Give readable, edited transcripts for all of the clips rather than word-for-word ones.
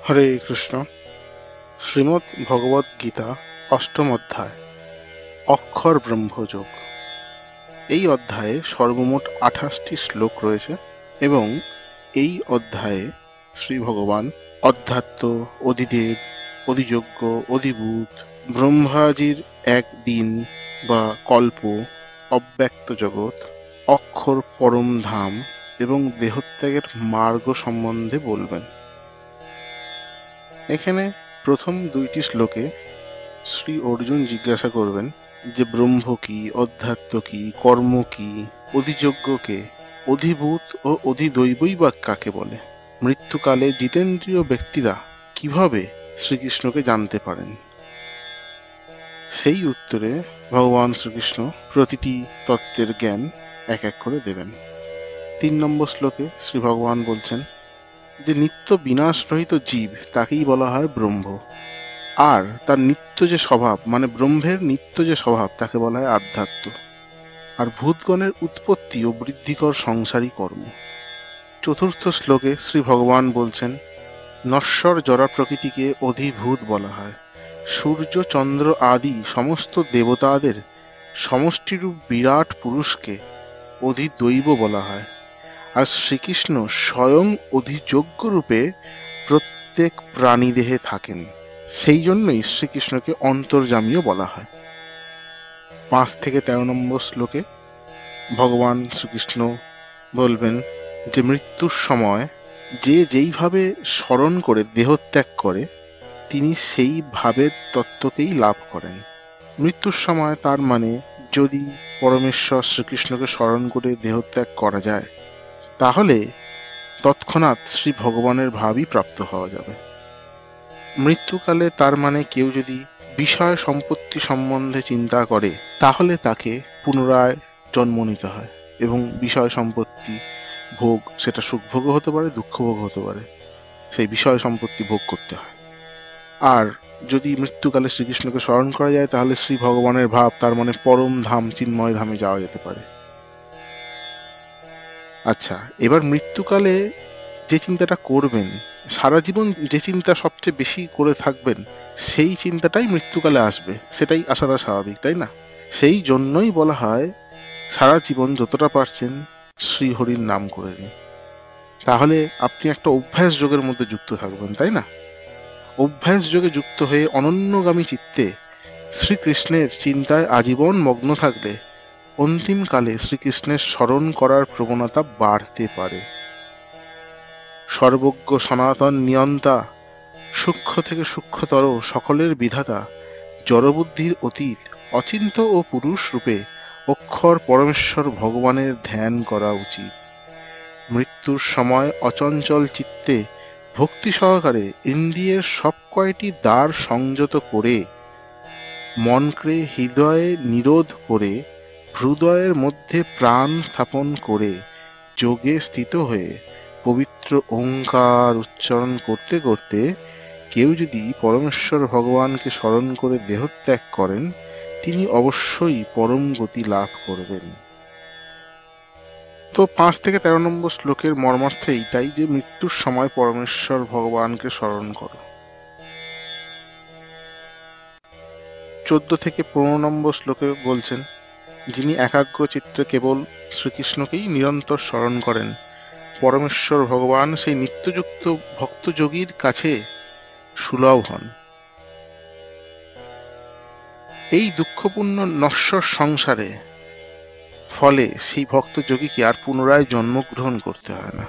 হরে কৃষ্ণ। শ্রীমদ্ ভগবদ গীতা অষ্টম অধ্যায় অক্ষর ব্রহ্মযোগ। এই অধ্যায়ে সর্বমোট 28টি শ্লোক রয়েছে এবং এই অধ্যায়ে শ্রী ভগবান অধ্যাত্ম, অধিদেব, অধিযজ্ঞ, অধিভূত, ব্রহ্মাজির একদিন বা কল্প, অব্যক্ত জগৎ, অক্ষর পরম ধাম এবং দেহত্যাগের মার্গ সম্বন্ধে বলবেন। এখানে প্রথম দুইটি শ্লোকে শ্রী অর্জুন জিজ্ঞাসা করবেন যে ব্রহ্ম কি, অধ্যাত্ম কি, কর্ম কি, অধিযজ্ঞ কে, অধিভূত ও অধিদৈবই বা কাকে বলে, মৃত্যুকালে জিতেন্দ্রীয় ব্যক্তিরা কিভাবে শ্রীকৃষ্ণকে জানতে পারেন। সেই উত্তরে ভগবান শ্রীকৃষ্ণ প্রতিটি তত্ত্বের জ্ঞান এক এক করে দেবেন। 3 নম্বর শ্লোকে শ্রী ভগবান বলছেন যে নিত্য বিনাশ রহিত জীব তাকেই বলা হয় ব্রহ্ম, আর তার নিত্য যে স্বভাব মানে ব্রহ্মের নিত্য যে স্বভাব তাকে বলা হয় আধ্যাত্ম, আর ভূতগণের উৎপত্তি ও বৃদ্ধিকর সংসারী কর্ম। চতুর্থ শ্লোকে শ্রী ভগবান বলছেন নশ্বর জড়া প্রকৃতিকে অধিভূত বলা হয়, সূর্য চন্দ্র আদি সমস্ত দেবতাদের সমষ্টিরূপ বিরাট পুরুষকে অধিদৈব বলা হয়, আর শ্রীকৃষ্ণ স্বয়ং অধিযোগ্য রূপে প্রত্যেক প্রাণীদেহে থাকেন, সেই জন্যই শ্রীকৃষ্ণকে অন্তর্যামীও বলা হয়। 5 থেকে 13 নম্বর শ্লোকে ভগবান শ্রীকৃষ্ণ বলবেন যে মৃত্যুর সময় যে যেইভাবে স্মরণ করে দেহত্যাগ করে তিনি সেই ভাবের তত্ত্বকেই লাভ করেন। মৃত্যুর সময় তার মানে যদি পরমেশ্বর শ্রীকৃষ্ণকে স্মরণ করে দেহত্যাগ করা যায় তাহলে তৎক্ষণাৎ শ্রী ভগবানের ভাবই প্রাপ্ত হওয়া যাবে। মৃত্যুকালে তার মানে কেউ যদি বিষয় সম্পত্তি সম্বন্ধে চিন্তা করে তাহলে তাকে পুনরায় জন্ম নিতে হয় এবং বিষয় সম্পত্তি ভোগ, সেটা সুখভোগও হতে পারে, দুঃখভোগ হতে পারে, সেই বিষয় সম্পত্তি ভোগ করতে হয়। আর যদি মৃত্যুকালে শ্রীকৃষ্ণকে স্মরণ করা যায় তাহলে শ্রী ভগবানের ভাব, তার মানে পরম ধাম চিন্ময় ধামে যাওয়া যেতে পারে। আচ্ছা, এবার মৃত্যুকালে যে চিন্তাটা করবেন, সারা জীবন যে চিন্তা সবচেয়ে বেশি করে থাকবেন সেই চিন্তাটাই মৃত্যুকালে আসবে, সেটাই আসাটা স্বাভাবিক, তাই না? সেই জন্যই বলা হয় সারা জীবন যতটা পারছেন শ্রীহরির নাম করে নিন, তাহলে আপনি একটা অভ্যাস যোগের মধ্যে যুক্ত থাকবেন, তাই না? অভ্যাস যোগে যুক্ত হয়ে অনন্যগামী চিত্তে শ্রীকৃষ্ণের চিন্তায় আজীবন মগ্ন থাকলে অন্তিমকালে শ্রীকৃষ্ণের স্মরণ করার প্রবণতা বাড়তে পারে। সর্বজ্ঞ সনাতন নিয়ন্তা, সূক্ষ্ম থেকে সূক্ষ্মতর সকলের বিধাতা, জড়বুদ্ধির অতীত, অচিন্ত ও পুরুষ রূপে অক্ষর পরমেশ্বর ভগবানের ধ্যান করা উচিত। মৃত্যুর সময় অচঞ্চল চিত্তে ভক্তি সহকারে ইন্দ্রিয়ের সব কয়টি দ্বার সংযত করে মনকে হৃদয়ে নিরোধ করে হৃদয়ের মধ্যে প্রাণ স্থাপন করে যোগে স্থিত হয়ে পবিত্র ওঙ্কার উচ্চারণ করতে করতে কেউ যদি পরমেশ্বর ভগবানকে স্মরণ করে দেহত্যাগ করেন তিনি অবশ্যই পরম গতি লাভ করবেন। তো 5 থেকে 13 নম্বর শ্লোকের মর্মার্থ এইটাই যে মৃত্যুর সময় পরমেশ্বর ভগবানকে স্মরণ করো। 14 থেকে 15 নম্বর শ্লোকে বলছেন যিনি একাগ্র চিত্তে কেবল শ্রীকৃষ্ণকেই নিরন্তর স্মরণ করেন পরমেশ্বর ভগবান সেই নিত্যযুক্ত ভক্তযোগীর কাছে সুলভ হন। এই দুঃখপূর্ণ নশ্বর সংসারে ফলে সেই ভক্তযোগীকে আর পুনরায় জন্মগ্রহণ করতে হয় না।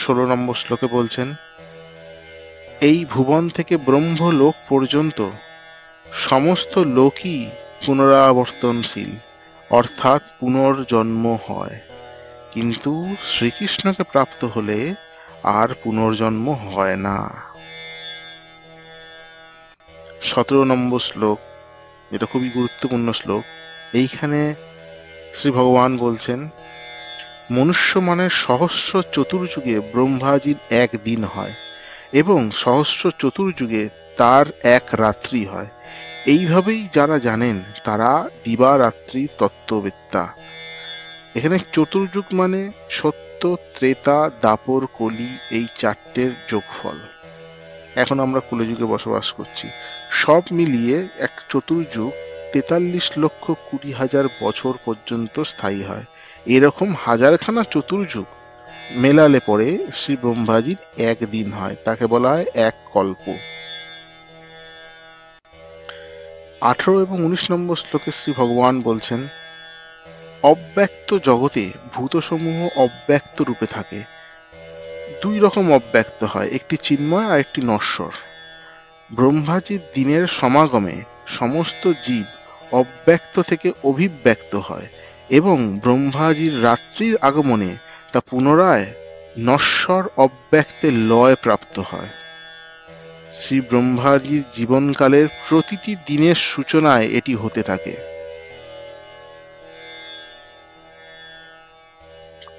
16 নম্বর শ্লোকে বলছেন এই ভুবন থেকে ব্রহ্মলোক পর্যন্ত সমস্ত লোকই পুনরাবর্তনশীল, অর্থাৎ পুনর্জন্ম হয়, কিন্তু শ্রীকৃষ্ণকে প্রাপ্ত হলে আর পুনর্জন্ম হয় না। 17 নম্বর শ্লোক, এটা খুবই গুরুত্বপূর্ণ শ্লোক। এইখানে শ্রী ভগবান বলছেন মনুষ্য মানের সহস্র চতুর্যুগে ব্রহ্মাজির একদিন হয় এবং সহস্র চতুর্যুগে তার এক রাত্রি হয়, এইভাবেই যারা জানেন তারা দিবারাত্রি তত্ত্ববেত্তা। এখানে চতুর্যুগ মানে সত্য ত্রেতা, দাপর, কলি এই চারটের যোগফল। এখন আমরা কলিযুগে বসবাস করছি। সব মিলিয়ে এক চতুর্যুগ 43,20,000 বছর পর্যন্ত স্থায়ী হয়। এরকম হাজারখানা চতুর্যুগ মেলালে পরে শ্রী ব্রহ্মাজির একদিন হয়, তাকে বলা হয় এক কল্প। 18 এবং 19 নম্বর শ্লোকে শ্রী ভগবান বলছেন, অব্যক্ত জগতে ভূতসমূহ অব্যক্ত রূপে থাকে। দুই রকম অব্যক্ত হয়, একটি চিন্ময় আর একটি নশ্বর। ব্রহ্মাজির দিনের সমাগমে সমস্ত জীব অব্যক্ত থেকে অভিব্যক্ত হয় এবং ব্রহ্মাজির রাত্রির আগমনে তা পুনরায় নশ্বর অব্যক্তে লয় প্রাপ্ত হয়। শ্রী ব্রহ্মাজির জীবনকালের প্রতিটি দিনের সূচনায় এটি হতে থাকে।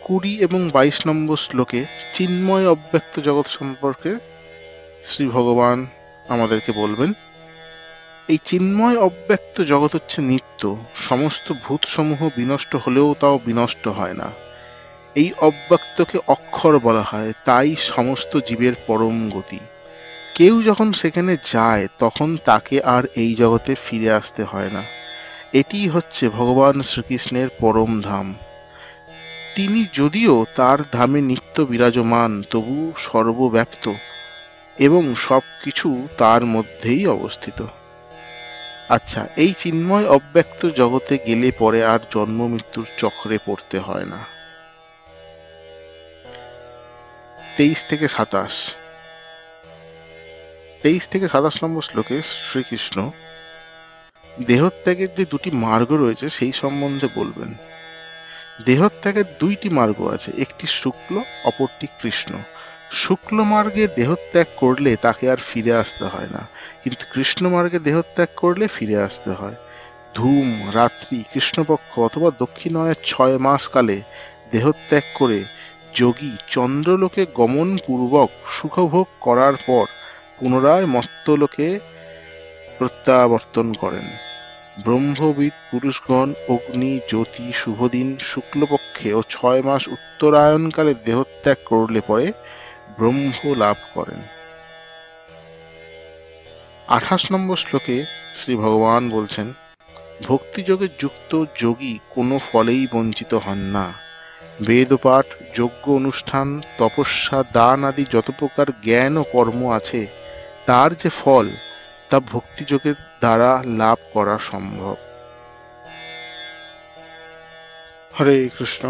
20 এবং 22 নম্বর শ্লোকে চিন্ময় অব্যক্ত জগৎ সম্পর্কে শ্রী ভগবান আমাদেরকে বলবেন। এই চিন্ময় অব্যক্ত জগৎ হচ্ছে নিত্য, সমস্ত ভূতসমূহ বিনষ্ট হলেও তাও বিনষ্ট হয় না। এই অব্যক্তকে অক্ষর বলা হয়, তাই সমস্ত জীবের পরম গতি। কেউ যখন সেখানে যায় তখন তাকে আর এই জগতে ফিরে আসতে হয় না। এটি হচ্ছে ভগবান শ্রীকৃষ্ণের পরম ধাম। তিনি যদিও তার ধামে নিত্য বিরাজমান, তবু সর্বব্যাপ্ত এবং সবকিছু তার মধ্যেই অবস্থিত। আচ্ছা, এই চিন্ময় অব্যক্ত জগতে গেলে পরে আর জন্ম মৃত্যুর চক্রে পড়তে হয় না। 23 থেকে 27 নম্বর শ্লোকে শ্রীকৃষ্ণ দেহত্যাগের যে দুটি মার্গ রয়েছে সেই সম্বন্ধে বলবেন। দেহত্যাগের দুইটি মার্গ আছে, একটি শুক্ল, অপরটি কৃষ্ণ। শুক্ল মার্গে দেহত্যাগ করলে তাকে আর ফিরে আসতে হয় না, কিন্তু কৃষ্ণ মার্গে দেহত্যাগ করলে ফিরে আসতে হয়। ধূম, রাত্রি, কৃষ্ণপক্ষ অথবা দক্ষিণায়নের 6 মাস কালে দেহত্যাগ করে যোগী চন্দ্রলোকে গমন পূর্বক সুখভোগ করার পর পুনরায় মর্ত্যলোকে প্রত্যাবর্তন করেন। ব্রহ্মবিদ পুরুষগণ অগ্নি, জ্যোতি, শুভদিন, শুক্লপক্ষে ও 6 মাস উত্তরায়ণকালে দেহত্যাগ করলে পরে ব্রহ্ম লাভ করেন। 28 নম্বর শ্লোকে শ্রী ভগবান বলছেন, ভক্তিযোগে যুক্ত যোগী কোনো ফলেই বঞ্চিত হন না। বেদপাঠ, যজ্ঞ অনুষ্ঠান, তপস্যা, দান আদি যত প্রকার জ্ঞান ও কর্ম আছে তার যে ফল তা ভক্তিযোগের দ্বারা লাভ করা সম্ভব। হরে কৃষ্ণ।